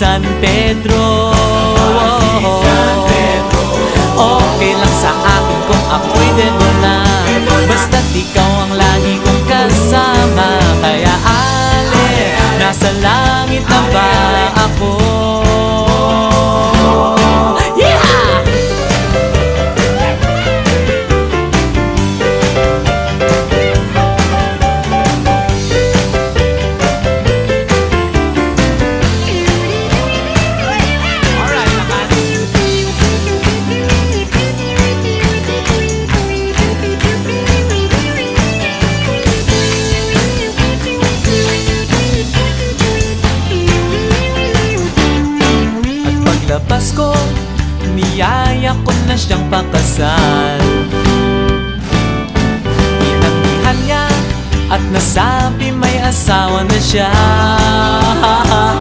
San Pedro. Okay lang sa akin kung ako'y dedo na, basta't ikaw ang lagi kong kasama. Kaya ale, nasa langit na ba ako? Paglabas ko, niyaya ko na siyang pakasal. Inanggihan niya at nasabi may asawa na siya.